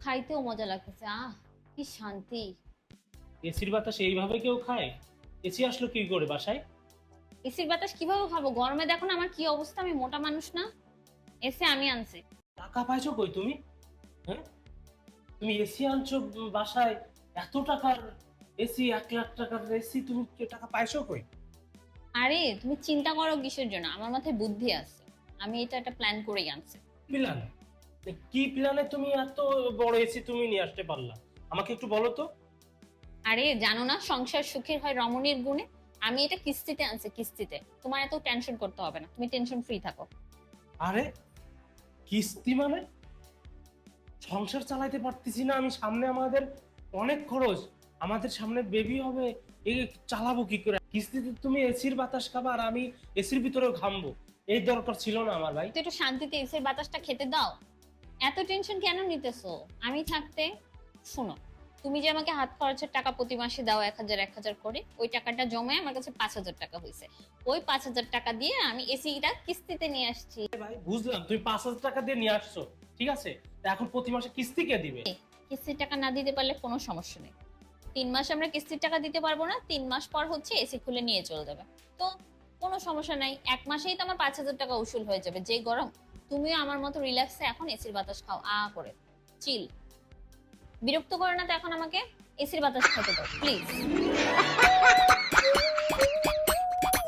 খাইতেও মজা লাগতেছে। কি শান্তি। এসির বাতাস এইভাবে কেউ খায়? এসি আসলো কি করে বাসায়? এসির বাতাস কিভাবে খাবো? গরমে দেখো না আমার কি অবস্থা, আমি মোটা মানুষ না। এসি আমি আনছি। টাকা পাইছো কই তুমি? হ্যাঁ, তুমি এসি আনছো বাসায়? এত টাকার এসি, 1 লাখ টাকার এসি, তুমি টাকা পাইছো কই? আরে তুমি চিন্তা করো কিসের জন্য? আমার মাথায় বুদ্ধি আছে। আমি এটা একটা প্ল্যান করেই আনছি। প্ল্যান? কি প্ল্যানে তুমি এত বড় এসি তুমি নিয়ে আসতে পারলা? আমাকে একটু বলো তো। আরে জানো না, সংসার সুখের হয় রমণীর গুণে। আমি এটা কিস্তিতে আনছি, কিস্তিতে। তোমার এত টেনশন করতে হবে না, তুমি টেনশন ফ্রি থাকো। আরে কিস্তি মানে? সংসার চালাইতে পারতেছি না আমি, সামনে আমাদের অনেক খরচ, আমাদের সামনে বেবি হবে, এই চালাবো কি করে? কিস্তিতে তুমি এসির বাতাস খাবা আর আমি এসির ভিতরেও ঘামবো? এই দরকার ছিল না আমার ভাই। তো একটু শান্তিতে এসির বাতাসটা খেতে দাও। এত টেনশন কেন নিতেছো? আমি থাকতে। শোনো, তুমি যে আমাকে হাত খরচের টাকা প্রতি মাসে দাও 1,000 করে, ওই টাকাটা জমায় আমার কাছে 5,000 টাকা হয়েছে। ওই 5,000 টাকা দিয়ে আমি এসিটা কিস্তিতে নিয়ে আসছি। ভাই বুঝলাম, তুমি 5,000 টাকা দিয়ে নিয়ে আসছো, ঠিক আছে, তা এখন প্রতি মাসে কিস্তি কে দিবে? কিস্তির টাকা না দিতে পারলে কোনো সমস্যা নেই। 3 মাস আমরা কিস্তির টাকা দিতে পারবো না, 3 মাস পর হচ্ছে এসি খুলে নিয়ে চলে যাবে। তো কোনো সমস্যা নাই, 1 মাসেই তো আমার 5,000 টাকা উসুল হয়ে যাবে। যে গরম, তুমিও আমার মতো রিল্যাক্সে এখন এসির বাতাস খাও করে। চিল। বিরক্ত করো না তো এখন আমাকে। এসির বাতাস খেতে দাও প্লিজ।